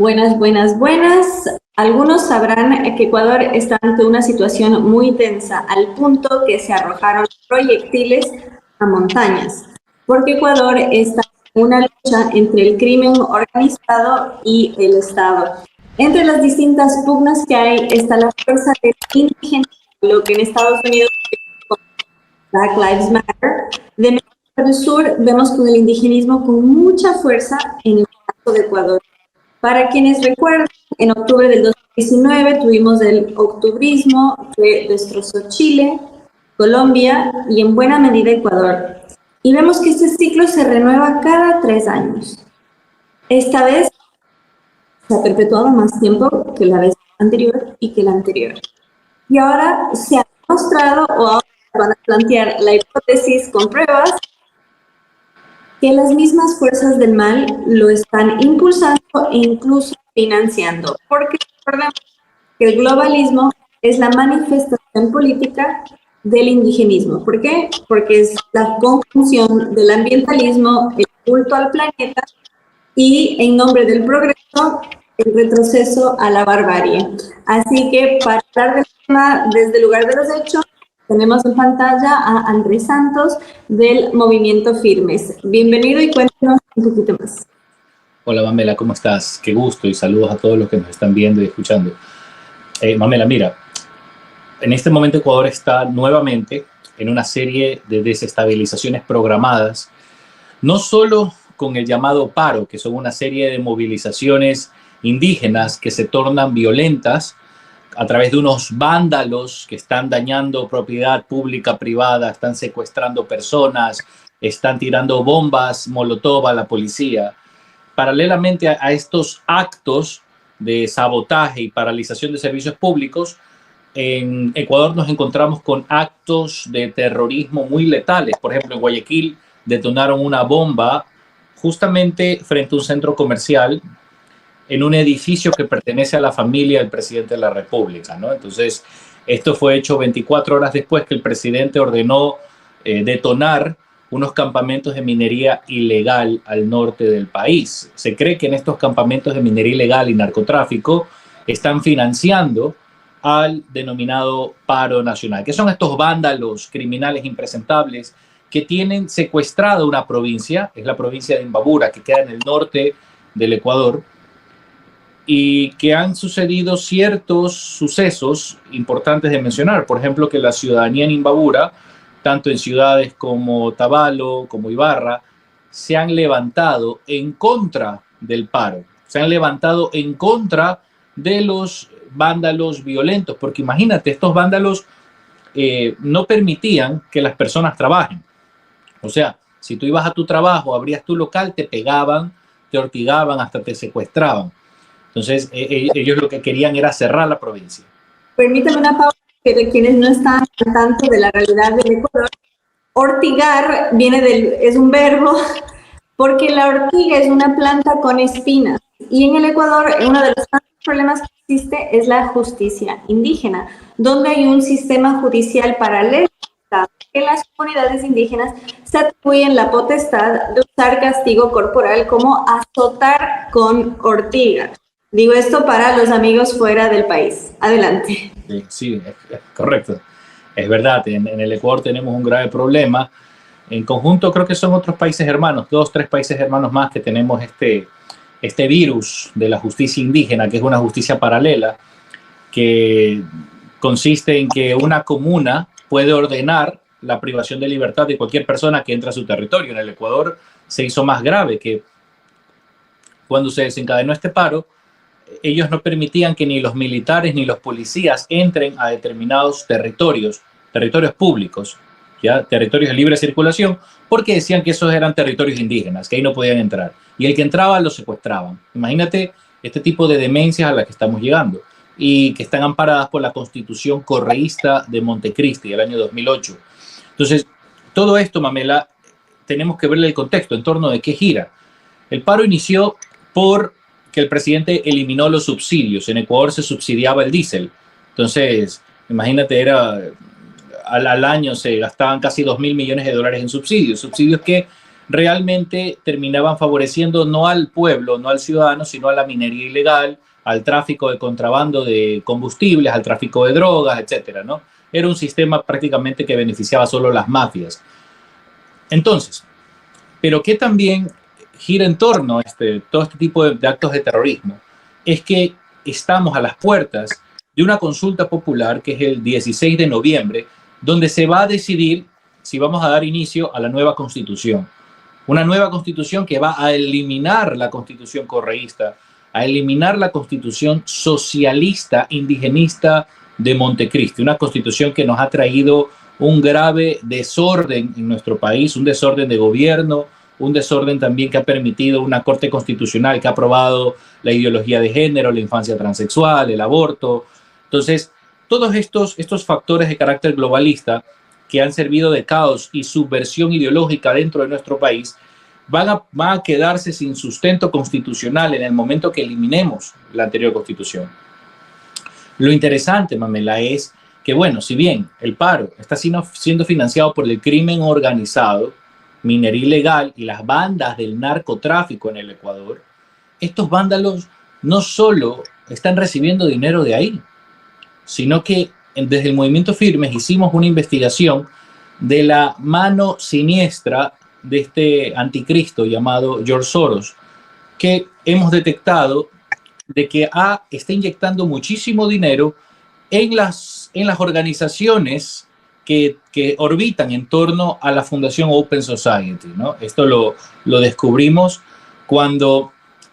Buenas, buenas, buenas. Algunos sabrán que Ecuador está ante una situación muy tensa, al punto que se arrojaron proyectiles a montañas, porque Ecuador está en una lucha entre el crimen organizado y el Estado. Entre las distintas pugnas que hay está la fuerza del indígena, lo que en Estados Unidos Black Lives Matter. De América del Sur vemos con el indigenismo con mucha fuerza en el caso de Ecuador. Para quienes recuerdan, en octubre del 2019 tuvimos el octubrismo que destrozó Chile, Colombia y en buena medida Ecuador. Y vemos que este ciclo se renueva cada 3 años. Esta vez se ha perpetuado más tiempo que la vez anterior y que la anterior. Y ahora se ha demostrado, o ahora van a plantear la hipótesis con pruebas, que las mismas fuerzas del mal lo están impulsando e incluso financiando. Porque recordemos que el globalismo es la manifestación política del indigenismo. ¿Por qué? Porque es la conjunción del ambientalismo, el culto al planeta y, en nombre del progreso, el retroceso a la barbarie. Así que, para hablar del tema desde el lugar de los hechos, tenemos en pantalla a Andrés Santos del Movimiento Firmes. Bienvenido y cuéntanos un poquito más. Hola Mamela, ¿cómo estás? Qué gusto y saludos a todos los que nos están viendo y escuchando. Mamela, mira, en este momento Ecuador está nuevamente en una serie de desestabilizaciones programadas, no solo con el llamado paro, que son una serie de movilizaciones indígenas que se tornan violentas a través de unos vándalos que están dañando propiedad pública, privada, están secuestrando personas, están tirando bombas molotov a la policía. Paralelamente a estos actos de sabotaje y paralización de servicios públicos, en Ecuador nos encontramos con actos de terrorismo muy letales. Por ejemplo, en Guayaquil detonaron una bomba justamente frente a un centro comercial en un edificio que pertenece a la familia del presidente de la República, ¿no? Entonces, esto fue hecho 24 horas después que el presidente ordenó detonar unos campamentos de minería ilegal al norte del país. Se cree que en estos campamentos de minería ilegal y narcotráfico están financiando al denominado paro nacional, que son estos vándalos criminales impresentables que tienen secuestrada una provincia, es la provincia de Imbabura, que queda en el norte del Ecuador, y que han sucedido ciertos sucesos importantes de mencionar. Por ejemplo, que la ciudadanía en Imbabura, tanto en ciudades como Tabalo, como Ibarra, se han levantado en contra del paro, se han levantado en contra de los vándalos violentos, porque imagínate, estos vándalos no permitían que las personas trabajen. O sea, si tú ibas a tu trabajo, abrías tu local, te pegaban, te ortigaban, hasta te secuestraban. Entonces, ellos lo que querían era cerrar la provincia. Permítame una pausa, que de quienes no están al tanto de la realidad del Ecuador, ortigar es un verbo, porque la ortiga es una planta con espinas. Y en el Ecuador, uno de los problemas que existe es la justicia indígena, donde hay un sistema judicial paralelo que las comunidades indígenas se atribuyen la potestad de usar castigo corporal como azotar con ortiga. Digo esto para los amigos fuera del país. Adelante. Sí, es correcto. Es verdad, en el Ecuador tenemos un grave problema. En conjunto creo que son otros países hermanos, 2, 3 países hermanos más que tenemos este virus de la justicia indígena, que es una justicia paralela, que consiste en que una comuna puede ordenar la privación de libertad de cualquier persona que entra a su territorio. En el Ecuador se hizo más grave, que cuando se desencadenó este paro, ellos no permitían que ni los militares ni los policías entren a determinados territorios públicos, ¿ya? Territorios de libre circulación, porque decían que esos eran territorios indígenas, que ahí no podían entrar. Y el que entraba lo secuestraban. Imagínate este tipo de demencias a las que estamos llegando y que están amparadas por la Constitución correísta de Montecristi del año 2008. Entonces, todo esto, Mamela, tenemos que verle el contexto, en torno de qué gira. El paro inició por que el presidente eliminó los subsidios. En Ecuador se subsidiaba el diésel. Entonces, imagínate, al año se gastaban casi $2.000 millones en subsidios que realmente terminaban favoreciendo no al pueblo, no al ciudadano, sino a la minería ilegal, al tráfico de contrabando de combustibles, al tráfico de drogas, etcétera, ¿no? Era un sistema prácticamente que beneficiaba solo a las mafias. Entonces, pero que también gira en torno a todo este tipo de actos de terrorismo, es que estamos a las puertas de una consulta popular que es el 16 de noviembre, donde se va a decidir si vamos a dar inicio a la nueva constitución. Una nueva constitución que va a eliminar la constitución correísta, a eliminar la constitución socialista, indigenista de Montecristi, una constitución que nos ha traído un grave desorden en nuestro país, un desorden de gobierno, un desorden también que ha permitido una corte constitucional que ha aprobado la ideología de género, la infancia transexual, el aborto. Entonces, todos estos factores de carácter globalista que han servido de caos y subversión ideológica dentro de nuestro país van a quedarse sin sustento constitucional en el momento que eliminemos la anterior constitución. Lo interesante, Mamela, es que, bueno, si bien el paro está siendo financiado por el crimen organizado, minería ilegal y las bandas del narcotráfico en el Ecuador, estos vándalos no solo están recibiendo dinero de ahí, sino que desde el Movimiento Firmes hicimos una investigación de la mano siniestra de este anticristo llamado George Soros, que hemos detectado de que está inyectando muchísimo dinero en las organizaciones que orbitan en torno a la Fundación Open Society, ¿no? Esto lo descubrimos cuando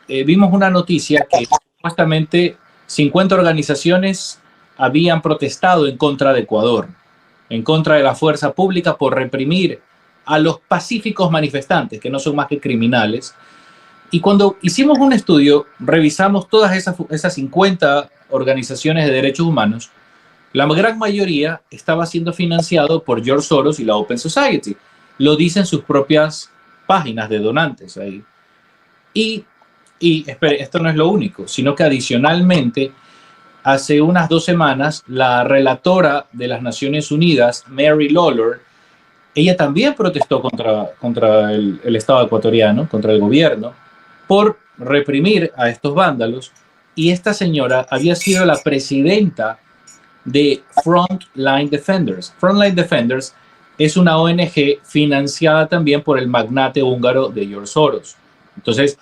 vimos una noticia que supuestamente 50 organizaciones habían protestado en contra de Ecuador, en contra de la fuerza pública por reprimir a los pacíficos manifestantes, que no son más que criminales. Y cuando hicimos un estudio, revisamos todas esas 50 organizaciones de derechos humanos, la gran mayoría estaba siendo financiado por George Soros y la Open Society. Lo dicen sus propias páginas de donantes ahí. Y espere, esto no es lo único, sino que adicionalmente, hace unas 2 semanas, la relatora de las Naciones Unidas, Mary Lawlor, ella también protestó contra el Estado ecuatoriano, contra el gobierno, por reprimir a estos vándalos. Y esta señora había sido la presidenta de Frontline Defenders. Frontline Defenders es una ONG financiada también por el magnate húngaro de George Soros. Entonces,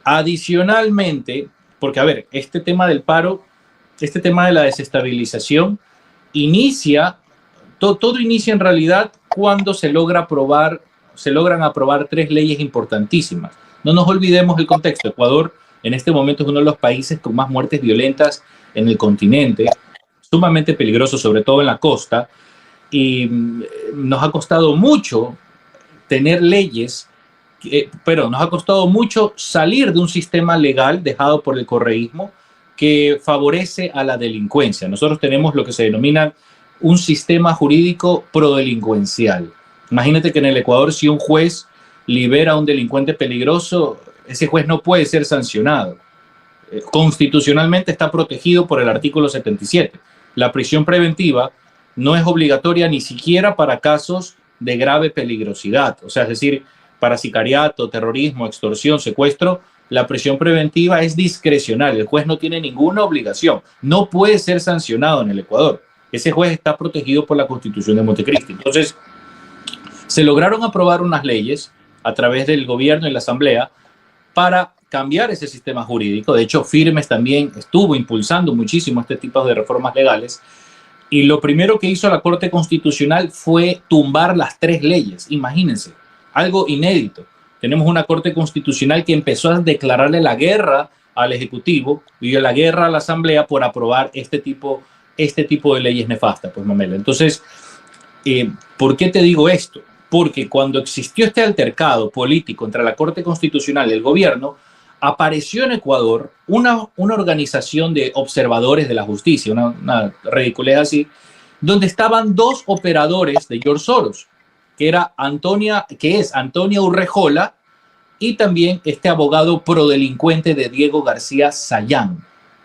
adicionalmente, porque a ver, este tema del paro, este tema de la desestabilización, todo inicia en realidad cuando se logran aprobar 3 leyes importantísimas. No nos olvidemos el contexto. Ecuador en este momento es uno de los países con más muertes violentas en el continente, sumamente peligroso, sobre todo en la costa, y nos ha costado mucho tener leyes, pero nos ha costado mucho salir de un sistema legal dejado por el correísmo que favorece a la delincuencia. Nosotros tenemos lo que se denomina un sistema jurídico prodelincuencial. Imagínate que en el Ecuador, si un juez libera a un delincuente peligroso, ese juez no puede ser sancionado. Constitucionalmente está protegido por el artículo 77. La prisión preventiva no es obligatoria ni siquiera para casos de grave peligrosidad. O sea, es decir, para sicariato, terrorismo, extorsión, secuestro, la prisión preventiva es discrecional. El juez no tiene ninguna obligación. No puede ser sancionado en el Ecuador. Ese juez está protegido por la Constitución de Montecristi. Entonces, se lograron aprobar unas leyes a través del gobierno y la asamblea para cambiar ese sistema jurídico. De hecho, Firmes también estuvo impulsando muchísimo este tipo de reformas legales. Y lo primero que hizo la Corte Constitucional fue tumbar las 3 leyes. Imagínense, algo inédito. Tenemos una Corte Constitucional que empezó a declararle la guerra al Ejecutivo y la guerra a la Asamblea por aprobar este tipo de leyes nefastas, pues, Mamela. Entonces, ¿por qué te digo esto? Porque cuando existió este altercado político entre la Corte Constitucional y el gobierno, apareció en Ecuador una organización de observadores de la justicia, una ridiculez así, donde estaban 2 operadores de George Soros, que es Antonia Urrejola y también este abogado prodelincuente de Diego García Sayán,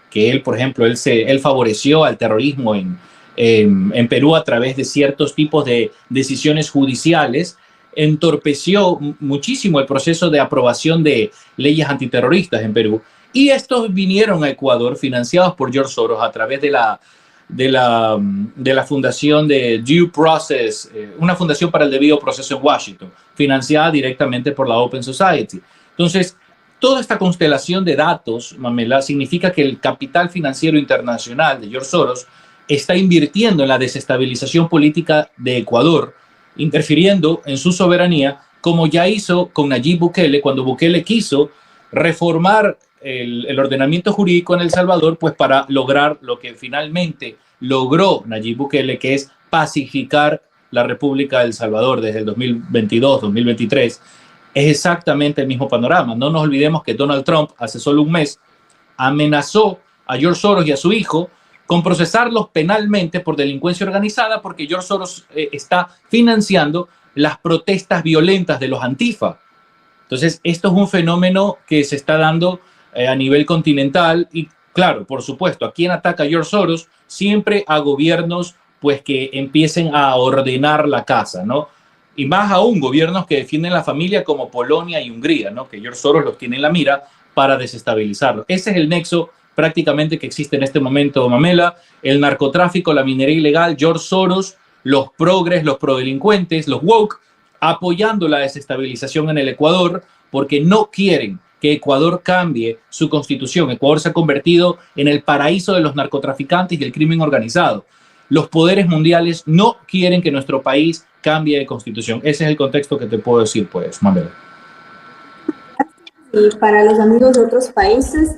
que él, por ejemplo, él favoreció al terrorismo en Perú a través de ciertos tipos de decisiones judiciales entorpeció muchísimo el proceso de aprobación de leyes antiterroristas en Perú. Y estos vinieron a Ecuador financiados por George Soros a través de la fundación de Due Process, una fundación para el debido proceso en Washington, financiada directamente por la Open Society. Entonces, toda esta constelación de datos, Mamela, significa que el capital financiero internacional de George Soros está invirtiendo en la desestabilización política de Ecuador, interfiriendo en su soberanía, como ya hizo con Nayib Bukele, cuando Bukele quiso reformar el ordenamiento jurídico en El Salvador, pues para lograr lo que finalmente logró Nayib Bukele, que es pacificar la República de El Salvador desde el 2022-2023. Es exactamente el mismo panorama. No nos olvidemos que Donald Trump hace solo un mes amenazó a George Soros y a su hijo con procesarlos penalmente por delincuencia organizada, porque George Soros está financiando las protestas violentas de los Antifa. Entonces, esto es un fenómeno que se está dando a nivel continental y, claro, por supuesto, ¿a quién ataca George Soros? Siempre a gobiernos pues que empiecen a ordenar la casa, ¿no? Y más aún gobiernos que defienden la familia como Polonia y Hungría, ¿no? Que George Soros los tiene en la mira para desestabilizarlo. Ese es el nexo prácticamente que existe en este momento, Mamela: el narcotráfico, la minería ilegal, George Soros, los progres, los prodelincuentes, los woke, apoyando la desestabilización en el Ecuador, porque no quieren que Ecuador cambie su constitución. Ecuador se ha convertido en el paraíso de los narcotraficantes y el crimen organizado. Los poderes mundiales no quieren que nuestro país cambie de constitución. Ese es el contexto que te puedo decir, pues, Mamela. Y para los amigos de otros países,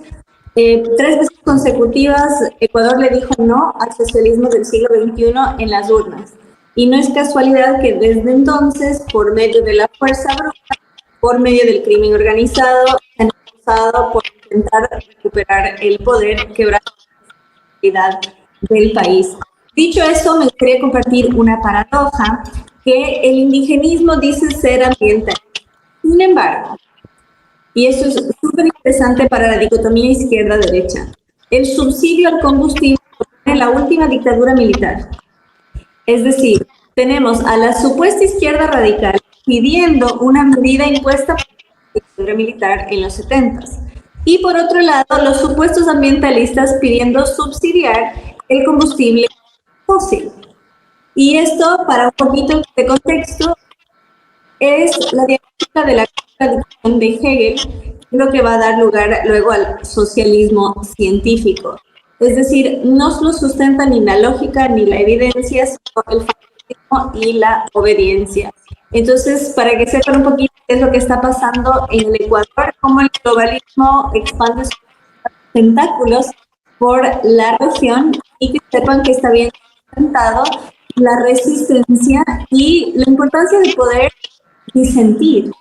3 veces consecutivas, Ecuador le dijo no al socialismo del siglo XXI en las urnas. Y no es casualidad que desde entonces, por medio de la fuerza bruta, por medio del crimen organizado, se han acusado por intentar recuperar el poder, quebrar la estabilidad del país. Dicho eso, me gustaría compartir una paradoja, que el indigenismo dice ser ambiental. Sin embargo, y esto es súper interesante para la dicotomía izquierda-derecha, el subsidio al combustible en la última dictadura militar. Es decir, tenemos a la supuesta izquierda radical pidiendo una medida impuesta por la dictadura militar en los 70s. Y por otro lado, los supuestos ambientalistas pidiendo subsidiar el combustible fósil. Y esto, para un poquito de contexto, es la dialéctica de la contradicción de Hegel, que es lo que va a dar lugar luego al socialismo científico. Es decir, no lo sustenta ni la lógica ni la evidencia, sino el fanatismo y la obediencia. Entonces, para que sepan un poquito qué es lo que está pasando en el Ecuador, cómo el globalismo expande sus tentáculos por la región, y que sepan que está bien presentado la resistencia y la importancia de poder disentir,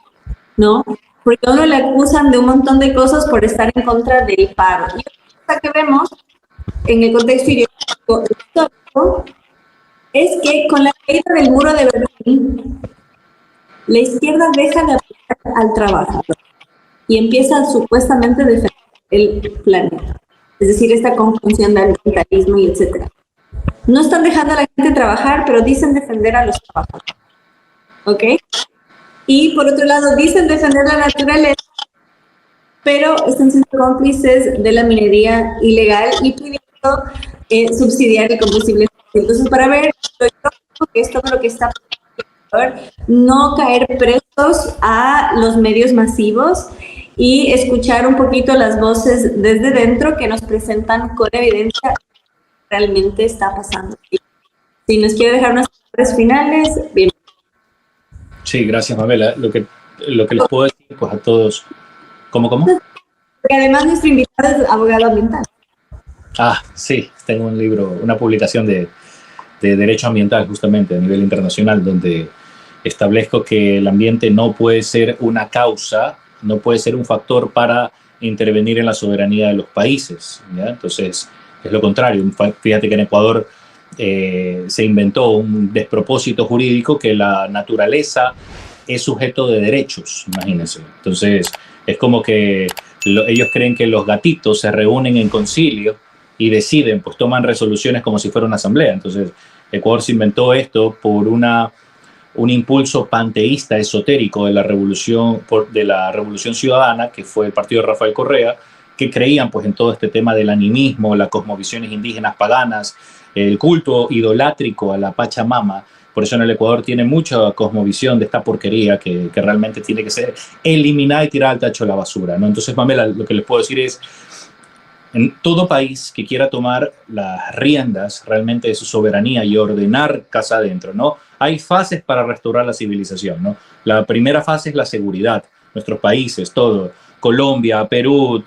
¿no? Porque a uno le acusan de un montón de cosas por estar en contra del paro. Y otra cosa que vemos en el contexto histórico es que con la caída del muro de Berlín, la izquierda deja de apoyar al trabajador y empieza supuestamente a defender el planeta. Es decir, esta conjunción de ambientalismo y etcétera. No están dejando a la gente trabajar, pero dicen defender a los trabajadores. ¿Ok? Y por otro lado, dicen defender la naturaleza, pero están siendo cómplices de la minería ilegal y pidiendo subsidiar el combustible fósil. Entonces, para ver que esto es lo que está pasando, no caer presos a los medios masivos y escuchar un poquito las voces desde dentro que nos presentan con evidencia realmente está pasando. Si nos quiere dejar unas palabras finales, bien. Sí, gracias, Mamela. Lo que les puedo decir pues a todos. ¿Cómo? Porque además nuestro invitado es abogado ambiental. Ah, sí, tengo un libro, una publicación de derecho ambiental justamente a nivel internacional, donde establezco que el ambiente no puede ser una causa, no puede ser un factor para intervenir en la soberanía de los países, ¿ya? Entonces, es lo contrario. Fíjate que en Ecuador se inventó un despropósito jurídico que la naturaleza es sujeto de derechos, imagínense. Entonces, es como que ellos creen que los gatitos se reúnen en concilio y deciden, pues toman resoluciones como si fuera una asamblea. Entonces, Ecuador se inventó esto por un impulso panteísta esotérico de la Revolución Ciudadana, que fue el partido de Rafael Correa, que creían pues en todo este tema del animismo, las cosmovisiones indígenas paganas, el culto idolátrico a la Pachamama. Por eso en el Ecuador tiene mucha cosmovisión de esta porquería que realmente tiene que ser eliminada y tirada al tacho de la basura, ¿no? Entonces, Pamela, lo que les puedo decir es, en todo país que quiera tomar las riendas realmente de su soberanía y ordenar casa adentro, ¿no? Hay fases para restaurar la civilización, ¿no? La primera fase es la seguridad. Nuestros países, todo, Colombia, Perú,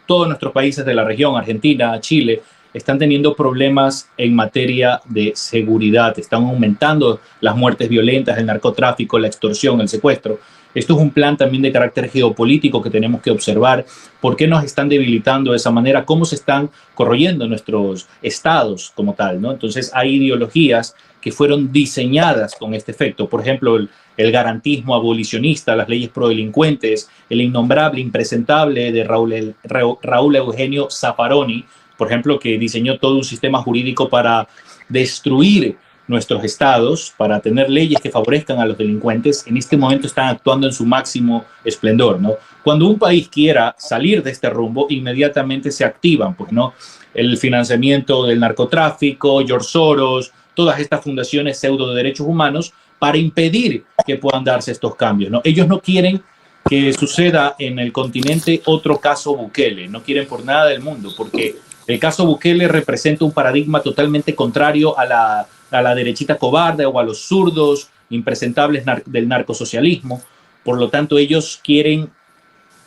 todos nuestros países de la región, Argentina, Chile, están teniendo problemas en materia de seguridad. Están aumentando las muertes violentas, el narcotráfico, la extorsión, el secuestro. Esto es un plan también de carácter geopolítico que tenemos que observar. ¿Por qué nos están debilitando de esa manera? ¿Cómo se están corroyendo nuestros estados como tal, ¿no? Entonces hay ideologías que fueron diseñadas con este efecto. Por ejemplo, el garantismo abolicionista, las leyes prodelincuentes, el innombrable, impresentable de Raúl Eugenio Zaffaroni, por ejemplo, que diseñó todo un sistema jurídico para destruir nuestros estados, para tener leyes que favorezcan a los delincuentes. En este momento están actuando en su máximo esplendor, ¿no? Cuando un país quiera salir de este rumbo, inmediatamente se activan, pues, ¿no? El financiamiento del narcotráfico, George Soros, todas estas fundaciones pseudo de derechos humanos para impedir que puedan darse estos cambios, ¿no? Ellos no quieren que suceda en el continente otro caso Bukele, no quieren por nada del mundo, porque el caso Bukele representa un paradigma totalmente contrario a la derechita cobarde o a los zurdos impresentables del narcosocialismo. Por lo tanto, ellos quieren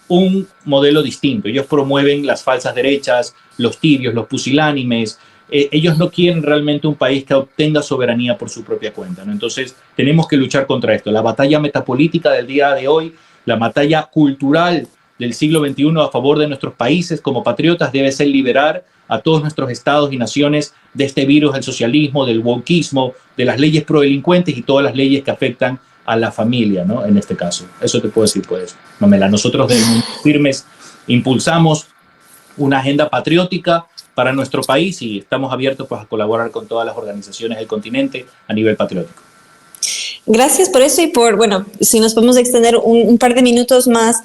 un modelo distinto. Ellos promueven las falsas derechas, los tibios, los pusilánimes. Ellos no quieren realmente un país que obtenga soberanía por su propia cuenta, ¿no? Entonces, tenemos que luchar contra esto. La batalla metapolítica del día de hoy, la batalla cultural del siglo XXI a favor de nuestros países como patriotas debe ser liberar a todos nuestros estados y naciones de este virus del socialismo, del wokeismo, de las leyes prodelincuentes y todas las leyes que afectan a la familia, ¿no? En este caso. Eso te puedo decir, pues, Pamela. Nosotros de Firmes impulsamos una agenda patriótica para nuestro país y estamos abiertos, pues, a colaborar con todas las organizaciones del continente a nivel patriótico. Gracias por eso y por, bueno, si nos podemos extender un par de minutos más.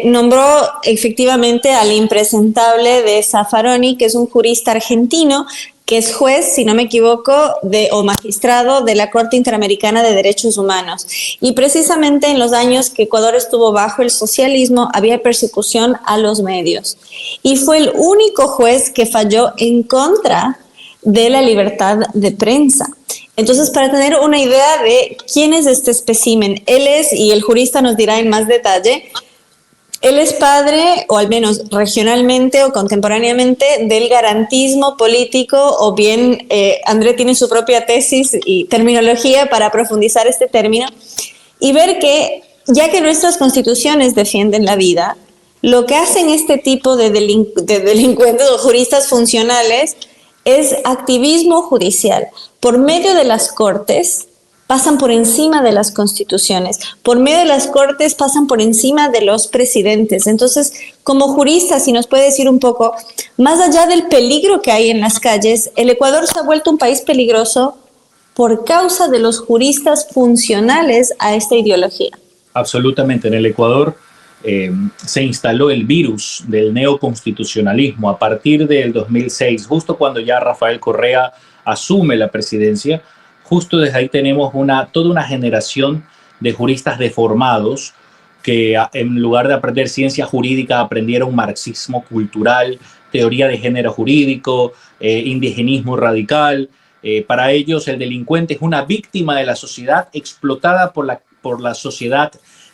Nombró efectivamente al impresentable de Zaffaroni, que es un jurista argentino, que es juez, si no me equivoco, o magistrado de la Corte Interamericana de Derechos Humanos. Y precisamente en los años que Ecuador estuvo bajo el socialismo, había persecución a los medios. Y fue el único juez que falló en contra de la libertad de prensa. Entonces, para tener una idea de quién es este espécimen, él es, y el jurista nos dirá en más detalle, él es padre, o al menos regionalmente o contemporáneamente, del garantismo político, o bien André tiene su propia tesis y terminología para profundizar este término, y ver que, ya que nuestras constituciones defienden la vida, lo que hacen este tipo de delincuentes o juristas funcionales es activismo judicial. Por medio de las cortes, pasan por encima de las constituciones, por medio de las cortes pasan por encima de los presidentes. Entonces, como jurista, si nos puede decir un poco, más allá del peligro que hay en las calles, el Ecuador se ha vuelto un país peligroso por causa de los juristas funcionales a esta ideología. Absolutamente. En el Ecuador se instaló el virus del neoconstitucionalismo a partir del 2006, justo cuando ya Rafael Correa asume la presidencia. Justo desde ahí tenemos toda una generación de juristas deformados que en lugar de aprender ciencia jurídica aprendieron marxismo cultural, teoría de género jurídico, indigenismo radical. Para ellos el delincuente es una víctima de la sociedad explotada por la sociedad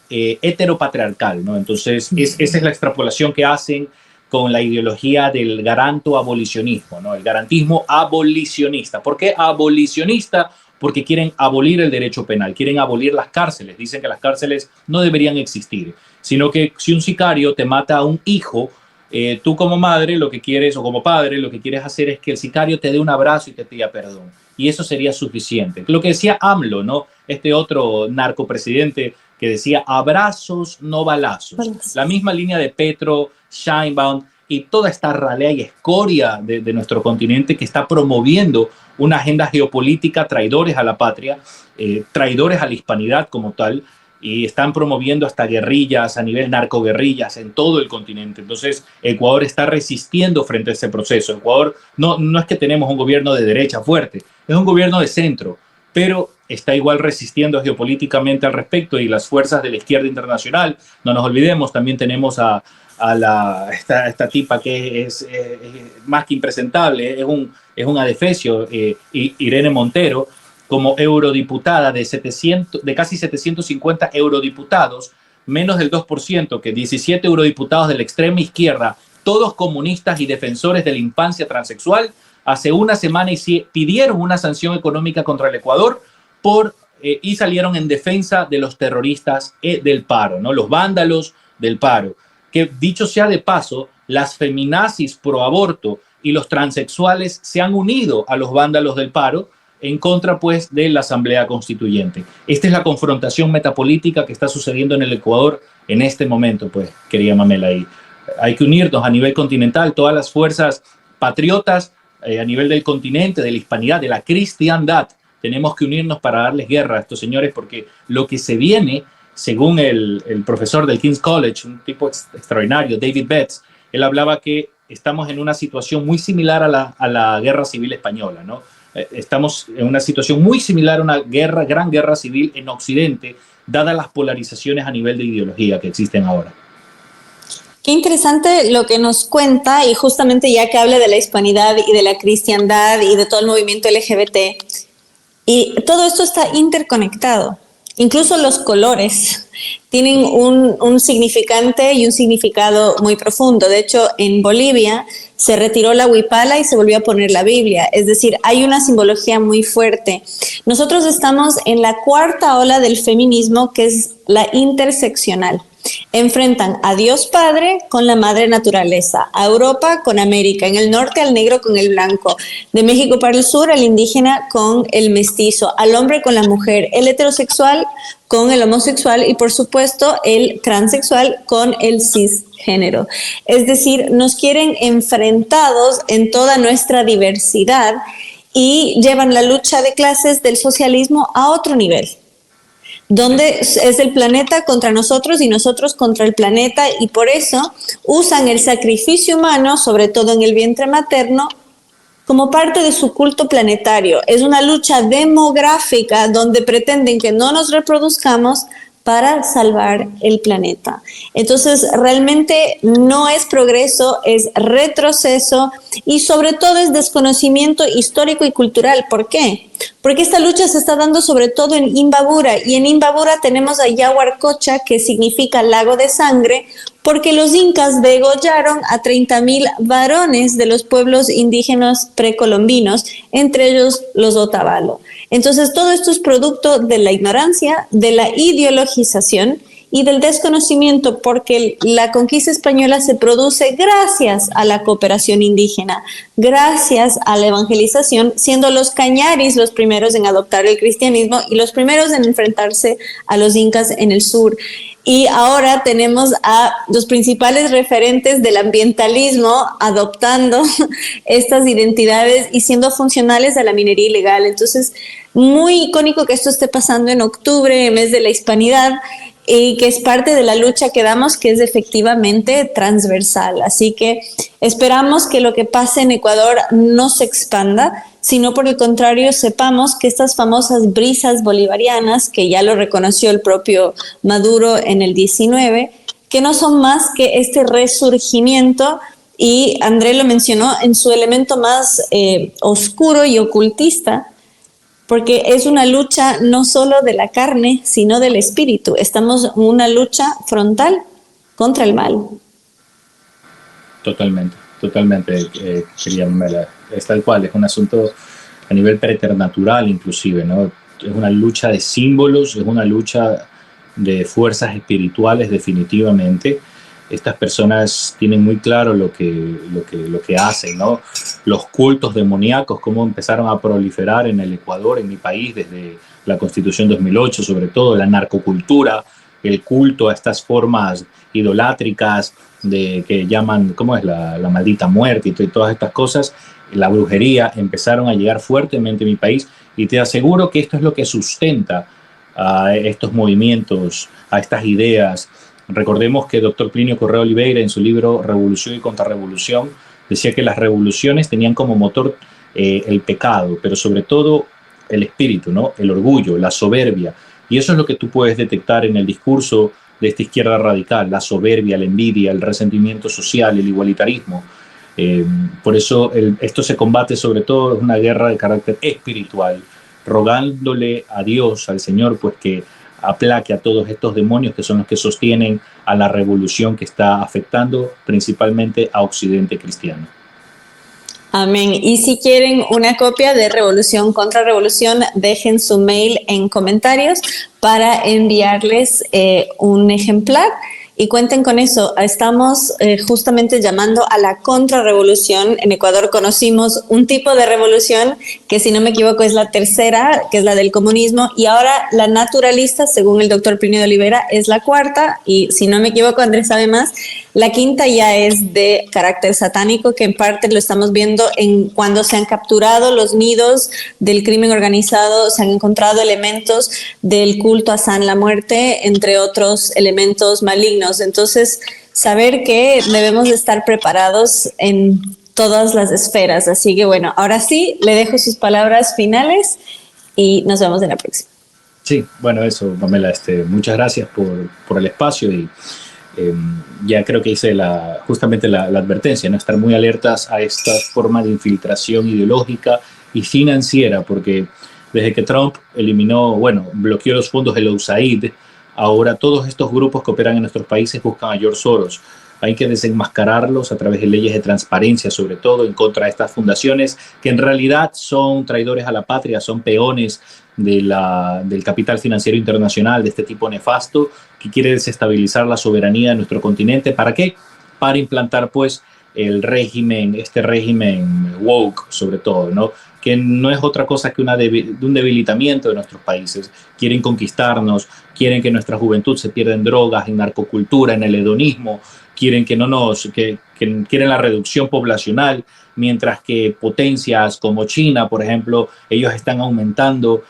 heteropatriarcal, ¿no? Entonces esa es la extrapolación que hacen con la ideología del garanto abolicionismo, ¿no? El garantismo abolicionista. ¿Por qué abolicionista? Porque quieren abolir el derecho penal, quieren abolir las cárceles. Dicen que las cárceles no deberían existir, sino que si un sicario te mata a un hijo, tú como madre lo que quieres, o como padre, lo que quieres hacer es que el sicario te dé un abrazo y te pida perdón. Y eso sería suficiente. Lo que decía AMLO, ¿no? Este otro narcopresidente que decía abrazos, no balazos. La misma línea de Petro, Sheinbaum, y toda esta ralea y escoria de nuestro continente que está promoviendo una agenda geopolítica, traidores a la patria, traidores a la hispanidad como tal, y están promoviendo hasta guerrillas a nivel narcoguerrillas en todo el continente. Entonces, Ecuador está resistiendo frente a ese proceso. Ecuador no es que tenemos un gobierno de derecha fuerte, es un gobierno de centro, pero está igual resistiendo geopolíticamente al respecto, y las fuerzas de la izquierda internacional, no nos olvidemos, también tenemos a esta tipa que es más que impresentable, es un adefesio, Irene Montero, como eurodiputada de casi 750 eurodiputados, menos del 2%, que 17 eurodiputados de la extrema izquierda, todos comunistas y defensores de la infancia transexual, hace una semana pidieron una sanción económica contra el Ecuador y salieron en defensa de los terroristas del paro, ¿no? Los vándalos del paro. Que dicho sea de paso, las feminazis pro aborto y los transexuales se han unido a los vándalos del paro en contra, pues, de la Asamblea Constituyente. Esta es la confrontación metapolítica que está sucediendo en el Ecuador en este momento, pues, querida Mamela. Y hay que unirnos a nivel continental, todas las fuerzas patriotas a nivel del continente, de la hispanidad, de la cristiandad. Tenemos que unirnos para darles guerra a estos señores, porque lo que se viene, según el profesor del King's College, un tipo extraordinario, David Betts, él hablaba que estamos en una situación muy similar a la Guerra Civil Española, ¿no? Estamos en una situación muy similar a una gran guerra civil en Occidente, dadas las polarizaciones a nivel de ideología que existen ahora. Qué interesante lo que nos cuenta, y justamente ya que habla de la hispanidad y de la cristiandad y de todo el movimiento LGBT, y todo esto está interconectado. Incluso los colores tienen un significante y un significado muy profundo. De hecho, en Bolivia se retiró la huipala y se volvió a poner la Biblia. Es decir, hay una simbología muy fuerte. Nosotros estamos en la cuarta ola del feminismo, que es la interseccional. Enfrentan a Dios Padre con la madre naturaleza, a Europa con América, en el norte al negro con el blanco, de México para el sur al indígena con el mestizo, al hombre con la mujer, el heterosexual con el homosexual y por supuesto el transexual con el cisgénero. Es decir, nos quieren enfrentados en toda nuestra diversidad y llevan la lucha de clases del socialismo a otro nivel, donde es el planeta contra nosotros y nosotros contra el planeta, y por eso usan el sacrificio humano, sobre todo en el vientre materno, como parte de su culto planetario. Es una lucha demográfica donde pretenden que no nos reproduzcamos para salvar el planeta. Entonces, realmente no es progreso, es retroceso y sobre todo es desconocimiento histórico y cultural. ¿Por qué? Porque esta lucha se está dando sobre todo en Imbabura, y en Imbabura tenemos a Yaguarcocha, que significa lago de sangre, porque los incas degollaron a 30,000 varones de los pueblos indígenas precolombinos, entre ellos los Otavalo. Entonces, todo esto es producto de la ignorancia, de la ideologización y del desconocimiento, porque la conquista española se produce gracias a la cooperación indígena, gracias a la evangelización, siendo los cañaris los primeros en adoptar el cristianismo y los primeros en enfrentarse a los incas en el sur. Y ahora tenemos a los principales referentes del ambientalismo adoptando estas identidades y siendo funcionales a la minería ilegal. Entonces, muy icónico que esto esté pasando en octubre, mes de la hispanidad, y que es parte de la lucha que damos, que es efectivamente transversal. Así que esperamos que lo que pase en Ecuador no se expanda, sino por el contrario sepamos que estas famosas brisas bolivarianas, que ya lo reconoció el propio Maduro en el 19, que no son más que este resurgimiento, y André lo mencionó, en su elemento más oscuro y ocultista, porque es una lucha no solo de la carne, sino del espíritu. Estamos en una lucha frontal contra el mal. Totalmente, querida Mamela. Es tal cual, es un asunto a nivel preternatural inclusive, ¿no? Es una lucha de símbolos, es una lucha de fuerzas espirituales definitivamente. Estas personas tienen muy claro lo que hacen, ¿no? Los cultos demoníacos, cómo empezaron a proliferar en el Ecuador, en mi país, desde la Constitución 2008, sobre todo la narcocultura, el culto a estas formas idolátricas de que llaman, ¿cómo es? La maldita muerte y todas estas cosas, la brujería, empezaron a llegar fuertemente a mi país, y te aseguro que esto es lo que sustenta a estos movimientos, a estas ideas. Recordemos que el doctor Plinio Correa Oliveira, en su libro Revolución y Contrarrevolución, decía que las revoluciones tenían como motor el pecado, pero sobre todo el espíritu, ¿no? El orgullo, la soberbia. Y eso es lo que tú puedes detectar en el discurso de esta izquierda radical: la soberbia, la envidia, el resentimiento social, el igualitarismo. Por eso esto se combate sobre todo, es una guerra de carácter espiritual, rogándole a Dios, al Señor, pues que aplaque a todos estos demonios que son los que sostienen a la revolución que está afectando principalmente a Occidente cristiano. Amén. Y si quieren una copia de Revolución contra Revolución, dejen su mail en comentarios para enviarles un ejemplar. Y cuenten con eso, estamos justamente llamando a la contrarrevolución. En Ecuador conocimos un tipo de revolución que, si no me equivoco, es la tercera, que es la del comunismo, y ahora la naturalista, según el doctor Plinio de Oliveira, es la cuarta, y si no me equivoco, Andrés sabe más, la quinta ya es de carácter satánico, que en parte lo estamos viendo en cuando se han capturado los nidos del crimen organizado, se han encontrado elementos del culto a San la Muerte, entre otros elementos malignos. Entonces, saber que debemos de estar preparados en todas las esferas. Así que bueno, ahora sí, le dejo sus palabras finales y nos vemos en la próxima. Sí, bueno, eso, Pamela, muchas gracias por el espacio, y ya creo que hice justamente la advertencia, ¿no? Estar muy alertas a esta forma de infiltración ideológica y financiera, porque desde que Trump bloqueó los fondos del USAID, ahora todos estos grupos que operan en nuestros países buscan a George Soros. Hay que desenmascararlos a través de leyes de transparencia, sobre todo en contra de estas fundaciones, que en realidad son traidores a la patria, son peones del capital financiero internacional, de este tipo nefasto, que quiere desestabilizar la soberanía de nuestro continente. ¿Para qué? Para implantar, pues, este régimen woke, sobre todo, ¿no? Que no es otra cosa que un debilitamiento de nuestros países. Quieren conquistarnos, quieren que nuestra juventud se pierda en drogas, en narcocultura, en el hedonismo, quieren quieren la reducción poblacional, mientras que potencias como China, por ejemplo, ellos están aumentando,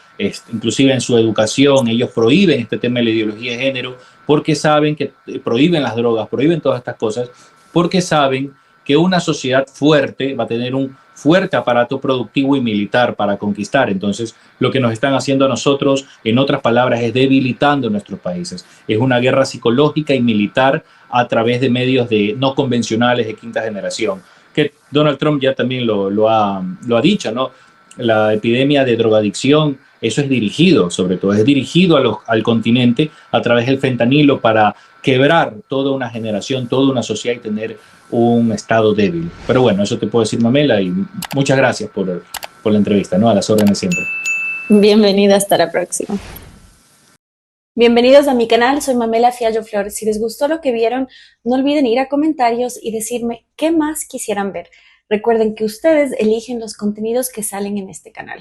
inclusive en su educación, ellos prohíben este tema de la ideología de género, porque saben que prohíben las drogas, prohíben todas estas cosas, porque saben que una sociedad fuerte va a tener un fuerte aparato productivo y militar para conquistar. Entonces, lo que nos están haciendo a nosotros, en otras palabras, es debilitando nuestros países. Es una guerra psicológica y militar a través de medios no convencionales de quinta generación, que Donald Trump ya también lo ha dicho, ¿no? La epidemia de drogadicción, eso es dirigido, sobre todo, es dirigido al continente a través del fentanilo, para quebrar toda una generación, toda una sociedad, y tener un estado débil. Pero bueno, eso te puedo decir, Pamela, y muchas gracias por la entrevista, ¿no? A las órdenes siempre. Bienvenida, hasta la próxima. Bienvenidos a mi canal, soy Mamela Fiallo Flores. Si les gustó lo que vieron, no olviden ir a comentarios y decirme qué más quisieran ver. Recuerden que ustedes eligen los contenidos que salen en este canal.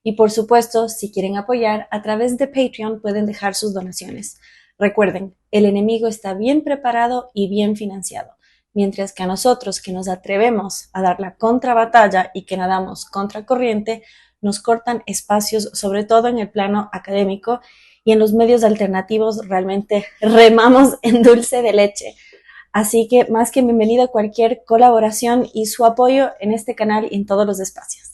Y por supuesto, si quieren apoyar, a través de Patreon pueden dejar sus donaciones. Recuerden, el enemigo está bien preparado y bien financiado, mientras que a nosotros, que nos atrevemos a dar la contrabatalla y que nadamos contracorriente, nos cortan espacios, sobre todo en el plano académico, y en los medios alternativos realmente remamos en dulce de leche. Así que más que bienvenido a cualquier colaboración y su apoyo en este canal y en todos los espacios.